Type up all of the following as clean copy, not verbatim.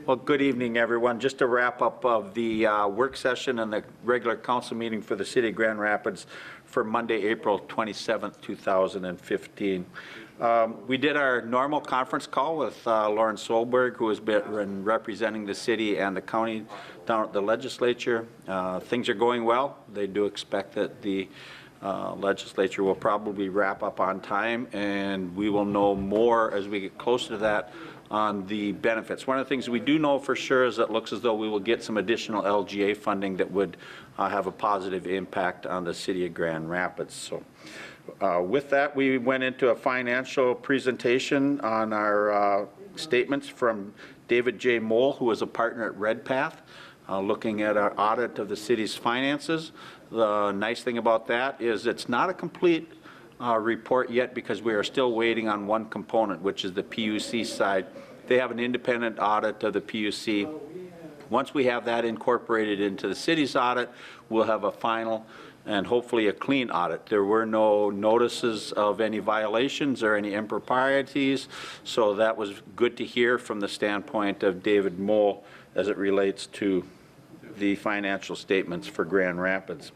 Well, good evening, everyone. Just a wrap up of the work session and the regular council meeting for the City of Grand Rapids for Monday, April 27th, 2015. We did our normal conference call with Lauren Solberg, who has been representing the city and the county down at the legislature. Things are going well. They do expect that the legislature will probably wrap up on time, and we will know more as we get closer to that on the benefits. One of the things we do know for sure is that it looks as though we will get some additional LGA funding that would have a positive impact on the City of Grand Rapids. So with that, we went into a financial presentation on our statements from David J. Moll, who is a partner at Redpath, looking at our audit of the city's finances. The nice thing about that is it's not a complete report yet because we are still waiting on one component, which is the PUC side. They have an independent audit of the PUC. Once we have that incorporated into the city's audit, we'll have a final and hopefully a clean audit. There were no notices of any violations or any improprieties, so that was good to hear from the standpoint of David Moll as it relates to the financial statements for Grand Rapids.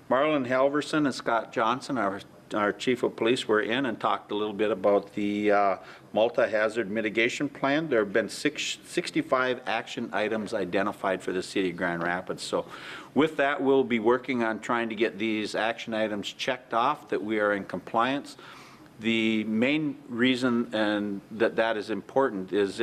Marlon Halverson and Scott Johnson, our chief of police, were in and talked a little bit about the multi-hazard mitigation plan. There have been 65 action items identified for the City of Grand Rapids. So with that, we'll be working on trying to get these action items checked off that we are in compliance. The main reason and that is important is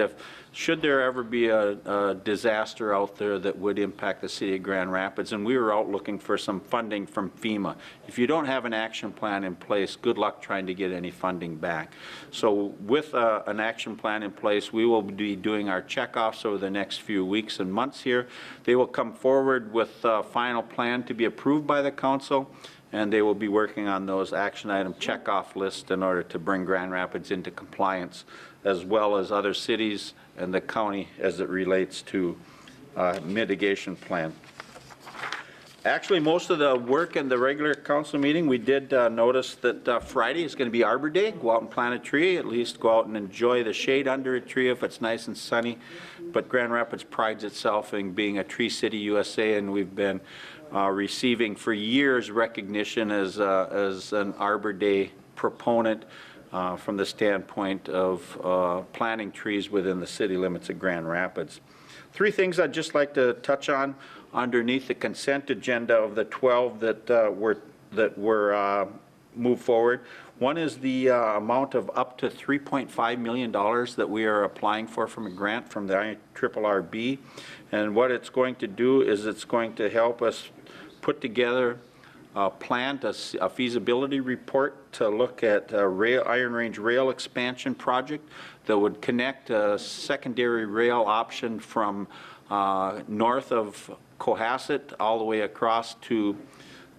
should there ever be a disaster out there that would impact the City of Grand Rapids, and we were out looking for some funding from FEMA. If you don't have an action plan in place, good luck trying to get any funding back. So with an action plan in place, we will be doing our checkoffs over the next few weeks and months here. They will come forward with a final plan to be approved by the council, and they will be working on those action item checkoff lists in order to bring Grand Rapids into compliance, as well as other cities and the county as it relates to mitigation plan. Actually, most of the work in the regular council meeting, we did notice that Friday is going to be Arbor Day. Go out and plant a tree, at least go out and enjoy the shade under a tree if it's nice and sunny. But Grand Rapids prides itself in being a Tree City USA, and we've been receiving for years recognition as an Arbor Day proponent from the standpoint of planting trees within the city limits of Grand Rapids. Three things I'd just like to touch on underneath the consent agenda of the 12 that were moved forward. One is the amount of up to $3.5 million that we are applying for from a grant from the IRRB. And what it's going to do is it's going to help us put together a feasibility report to look at a Iron Range rail expansion project that would connect a secondary rail option from north of Cohasset all the way across to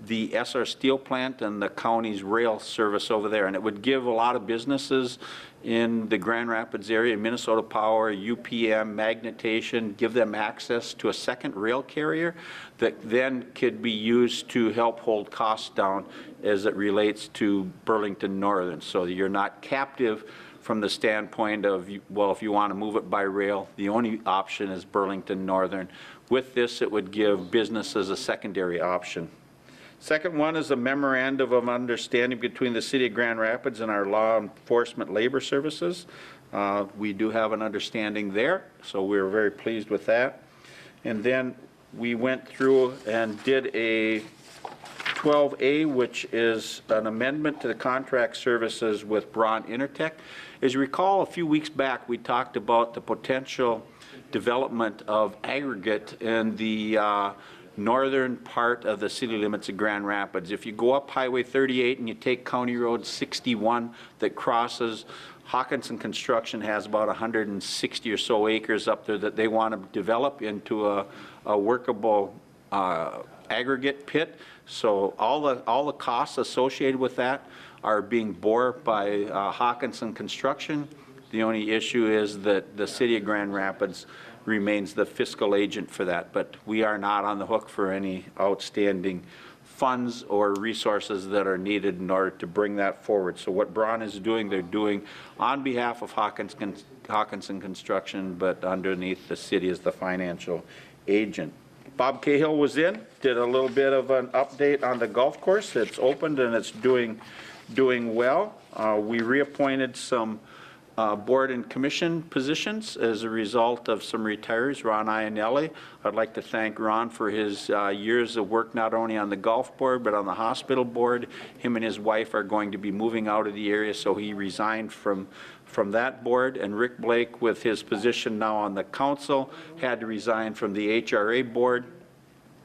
the SR Steel plant and the county's rail service over there. And it would give a lot of businesses in the Grand Rapids area, Minnesota Power, UPM, Magnetation, give them access to a second rail carrier that then could be used to help hold costs down as it relates to Burlington Northern. So you're not captive from the standpoint of, well, if you want to move it by rail, the only option is Burlington Northern. With this, it would give businesses a secondary option. Second one is a memorandum of understanding between the City of Grand Rapids and our law enforcement labor services. We do have an understanding there, so we're very pleased with that. And then we went through and did a 12A, which is an amendment to the contract services with Braun Intertech. As you recall, a few weeks back, we talked about the potential development of aggregate in the northern part of the city limits of Grand Rapids. If you go up Highway 38 and you take County Road 61 that crosses, Hawkinson Construction has about 160 or so acres up there that they want to develop into a workable aggregate pit. So all the costs associated with that are being borne by Hawkinson Construction. The only issue is that the City of Grand Rapids remains the fiscal agent for that, but we are not on the hook for any outstanding funds or resources that are needed in order to bring that forward. So what Braun is doing, they're doing on behalf of Hawkinson Hawkinson Construction, but underneath the city is the financial agent. Bob Cahill was in, did a little bit of an update on the golf course. It's opened and it's doing well. We reappointed some board and commission positions as a result of some retirees. Ron Iannelli, I'd like to thank Ron for his years of work not only on the golf board but on the hospital board. Him and his wife are going to be moving out of the area, so he resigned from that board. And Rick Blake, with his position now on the council, had to resign from the HRA board,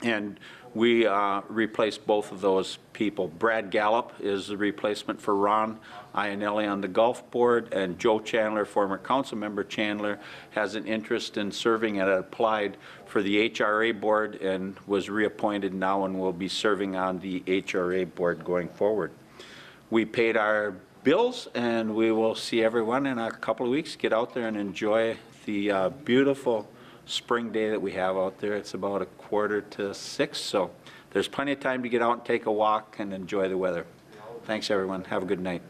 and we replaced both of those people. Brad Gallup is the replacement for Ron Iannelli on the golf board, and Joe Chandler, former council member Chandler, has an interest in serving and applied for the HRA board and was reappointed now and will be serving on the HRA board going forward. We paid our bills, and we will see everyone in a couple of weeks. Get out there and enjoy the beautiful spring day that we have out there. It's about 5:45, so there's plenty of time to get out and take a walk and enjoy the weather. Thanks, everyone. Have a good night.